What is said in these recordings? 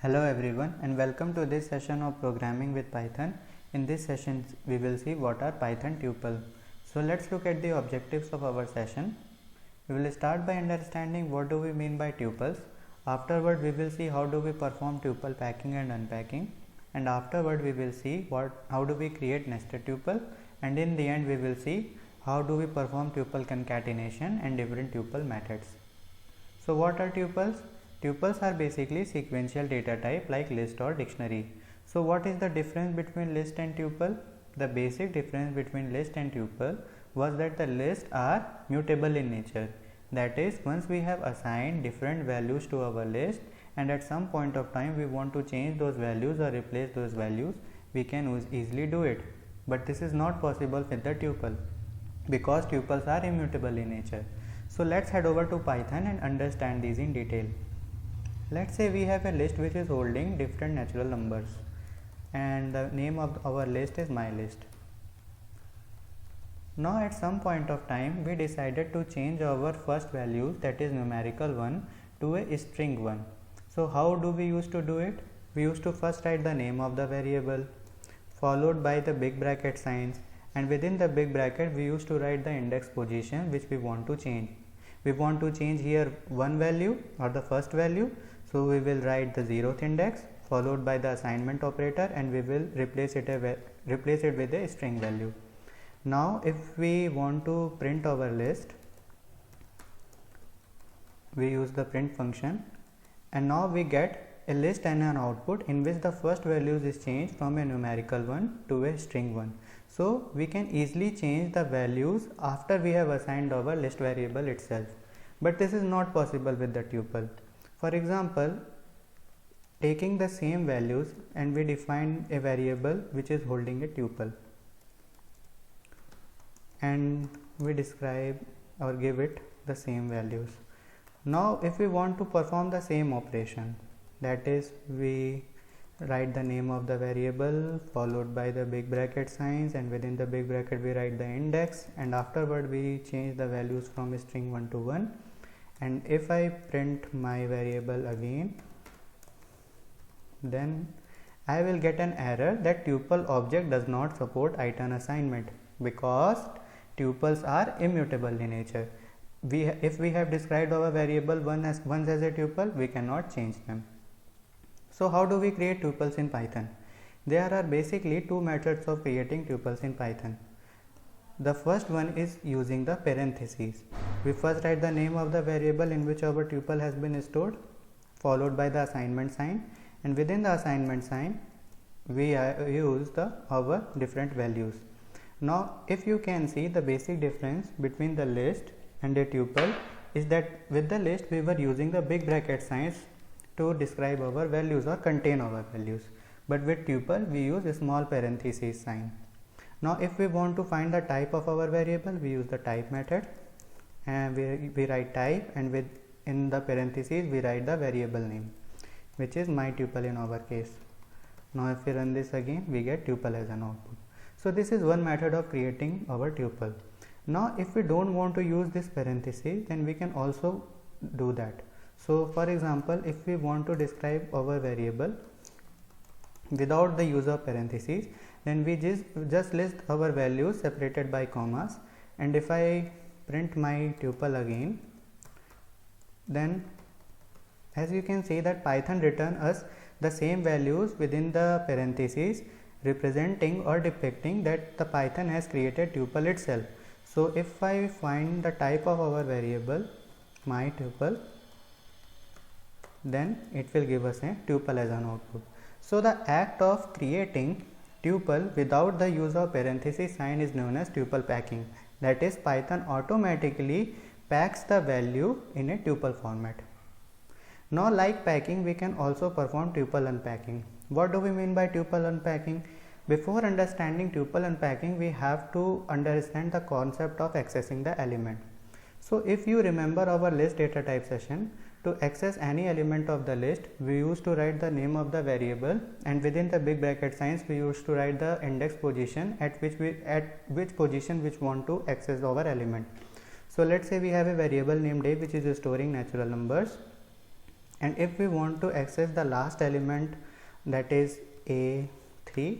Hello everyone and welcome to this session of programming with Python. In this session we will see what are Python tuples. So let's look at the objectives of our session. We will start by understanding what do we mean by tuples. Afterward we will see how do we perform tuple packing and unpacking, and afterward we will see how do we create nested tuple, and in the end we will see how do we perform tuple concatenation and different tuple methods. So what are tuples? Tuples are basically sequential data type like list or dictionary. So what is the difference between list and tuple? The basic difference between list and tuple was that the lists are mutable in nature. That is, once we have assigned different values to our list and at some point of time we want to change those values or replace those values, we can easily do it. But this is not possible with the tuple because tuples are immutable in nature. So let's head over to Python and understand these in detail. Let's say we have a list which is holding different natural numbers and the name of our list is mylist. Now at some point of time we decided to change our first value, that is numerical 1, to a string 1. So how do we used to do it? We used to first write the name of the variable followed by the big bracket signs, and within the big bracket we used to write the index position which we want to change. We want to change here one value or the first value, so we will write the 0th index followed by the assignment operator and we will replace it with a string value. Now if we want to print our list, we use the print function, and now we get a list and an output in which the first values is changed from a numerical 1 to a string 1. So we can easily change the values after we have assigned our list variable itself, but this is not possible with the tuple. For example, taking the same values and we define a variable which is holding a tuple and we describe or give it the same values. Now if we want to perform the same operation, that is, we write the name of the variable followed by the big bracket signs, and within the big bracket we write the index, and afterward we change the values from string 1 to 1. And if I print my variable again, then I will get an error that tuple object does not support item assignment because tuples are immutable in nature. If we have described our variable once as a tuple, we cannot change them. So how do we create tuples in Python? There are basically two methods of creating tuples in Python. The first one is using the parentheses. We first write the name of the variable in which our tuple has been stored followed by the assignment sign, and within the assignment sign we use our different values. Now if you can see, the basic difference between the list and a tuple is that with the list we were using the big bracket signs to describe our values or contain our values, but with tuple we use a small parenthesis sign. Now if we want to find the type of our variable, we use the type method and we write type, and within the parentheses we write the variable name which is my tuple in our case. Now if we run this again, we get tuple as an output. So this is one method of creating our tuple. Now if we don't want to use this parenthesis, then we can also do that. So for example, if we want to describe our variable without the use of parentheses, then we just list our values separated by commas, and if I print my tuple again, then as you can see that Python return us the same values within the parentheses, representing or depicting that the Python has created tuple itself. So if I find the type of our variable my tuple, then it will give us a tuple as an output. So the act of creating tuple without the use of parenthesis sign is known as tuple packing. That is, Python automatically packs the value in a tuple format. Now like packing, we can also perform tuple unpacking. What do we mean by tuple unpacking? Before understanding tuple unpacking, we have to understand the concept of accessing the element. So if you remember our list data type session, to access any element of the list, we used to write the name of the variable, and within the big bracket signs we used to write the index position at which position we want to access our element. So let's say we have a variable named a which is storing natural numbers, And if we want to access the last element, that is a3,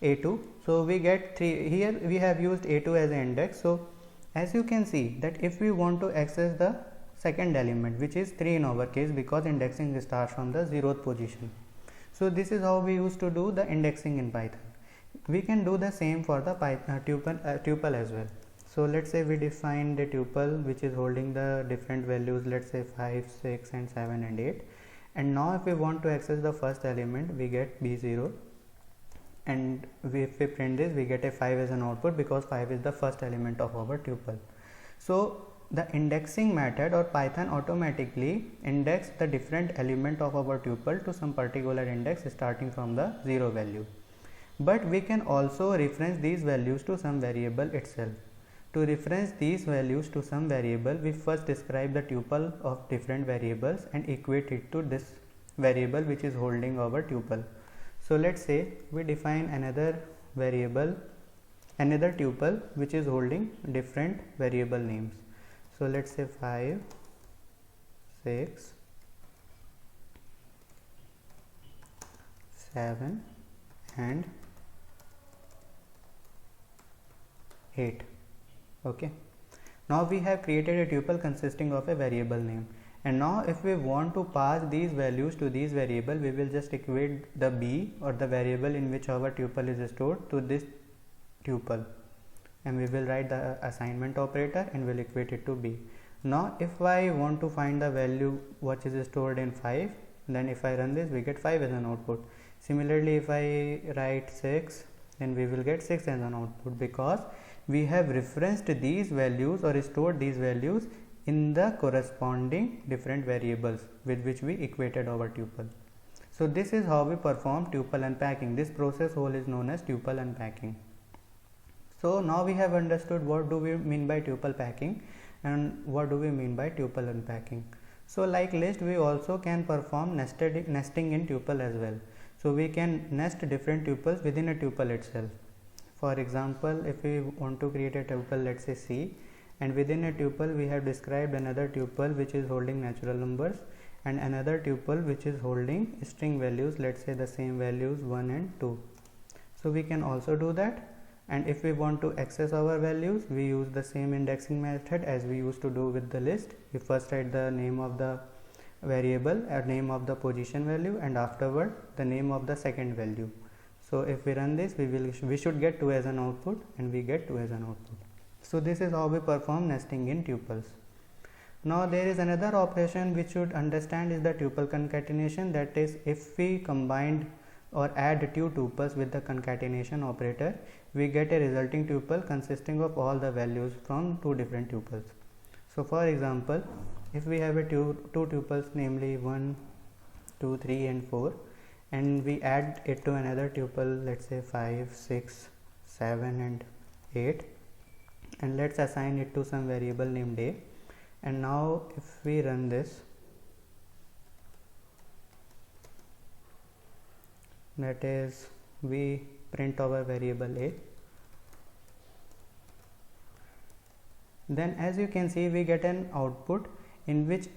a2, so we get 3. Here we have used a2 as an index. So as you can see that if we want to access the second element, which is 3 in our case, because indexing starts from the 0th position. So this is how we used to do the indexing in Python. We can do the same for the tuple as well. So let's say we define the tuple which is holding the different values, let's say 5, 6 and 7 and 8. And now if we want to access the first element, we get b0, and if we print this, we get a 5 as an output, because 5 is the first element of our tuple. So the indexing method, or Python automatically index the different element of our tuple to some particular index starting from the 0 value. But we can also reference these values to some variable itself. To reference these values to some variable, we first describe the tuple of different variables and equate it to this variable which is holding our tuple. So let's say we define another variable, another tuple which is holding different variable names. So let's say 5, 6, 7 and 8. Okay, now we have created a tuple consisting of a variable name, and now if we want to pass these values to these variable, we will just equate the b, or the variable in which our tuple is stored, to this tuple, and we will write the assignment operator and will equate it to b. Now if I want to find the value which is stored in 5, then if I run this, we get 5 as an output. Similarly, if I write 6, then we will get 6 as an output, because we have referenced these values or stored these values in the corresponding different variables with which we equated our tuple. So this is how we perform tuple unpacking. This process whole is known as tuple unpacking. So now we have understood what do we mean by tuple packing and what do we mean by tuple unpacking. So like list, we also can perform nesting in tuple as well. So we can nest different tuples within a tuple itself. For example, if we want to create a tuple, let's say C, and within a tuple we have described another tuple which is holding natural numbers and another tuple which is holding string values, let's say the same values 1 and 2. So we can also do that. And if we want to access our values, we use the same indexing method as we used to do with the list. We first write the name of the variable, name of the position value, and afterward the name of the second value. So if we run this, we should get 2 as an output, and we get 2 as an output. So this is how we perform nesting in tuples. Now there is another operation which should understand is the tuple concatenation. That is, if we combined or add two tuples with the concatenation operator, we get a resulting tuple consisting of all the values from two different tuples. So for example, if we have a two tuples, namely 1, 2, 3 and 4, and we add it to another tuple, let's say 5, 6, 7 and 8, and let's assign it to some variable named a. And now if we run this, that is, we print our variable a, then as you can see, we get an output in which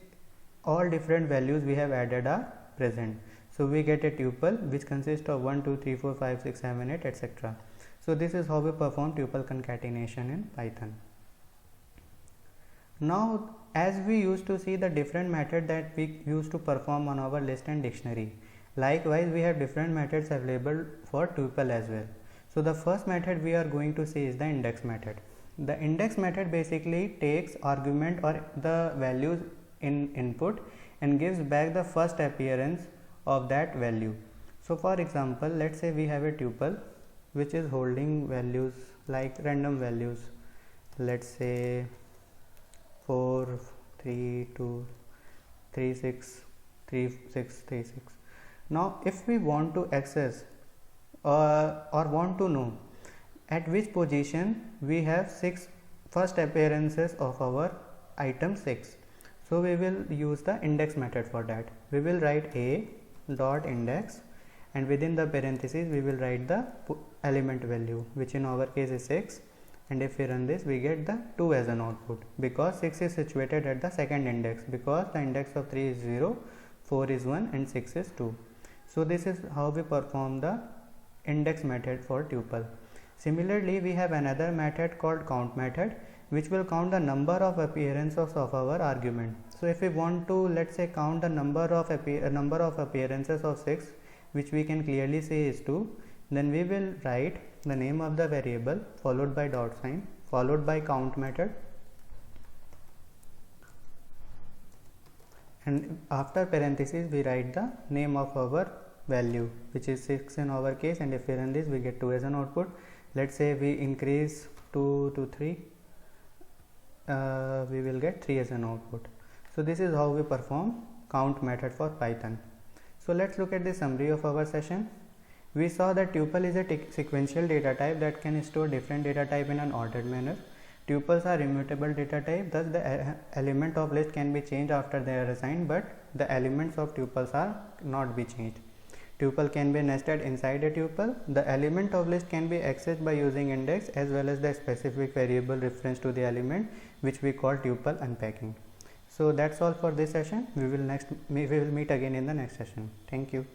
all different values we have added are present. So we get a tuple which consists of 1, 2, 3, 4, 5, 6, 7, 8, etc. So this is how we perform tuple concatenation in Python. Now as we used to see the different method that we used to perform on our list and dictionary, likewise we have different methods available for tuple as well. So the first method we are going to see is the index method. The index method basically takes argument or the values in input and gives back the first appearance of that value. So for example, let's say we have a tuple which is holding values like random values, let's say 4, 3, 2, 3, 6, 3, 6, 3, 6. Now if we want to access or want to know at which position we have 6 first appearances of our item 6, so we will use the index method for that. We will write a dot index, and within the parentheses we will write the element value, which in our case is 6, and if we run this we get the 2 as an output, because 6 is situated at the second index, because the index of 3 is 0, 4 is 1 and 6 is 2. So this is how we perform the index method for tuple. Similarly, we have another method called count method, which will count the number of appearances of our argument. So if we want to, let's say, count the number of appearances of 6, which we can clearly say is 2, then we will write the name of the variable followed by dot sign followed by count method, and after parentheses we write the name of our value, which is 6 in our case, and if we run this we get 2 as an output. Let's say we increase 2 to 3, we will get 3 as an output. So this is how we perform count method for Python. So let's look at the summary of our session. We saw that tuple is a sequential data type that can store different data type in an ordered manner. Tuples are immutable data type, thus the element of list can be changed after they are assigned, but the elements of tuples are not be changed. Tuple can be nested inside a tuple. The element of list can be accessed by using index as well as the specific variable reference to the element, which we call tuple unpacking. So that's all for this session. We will meet again in the next session. Thank you.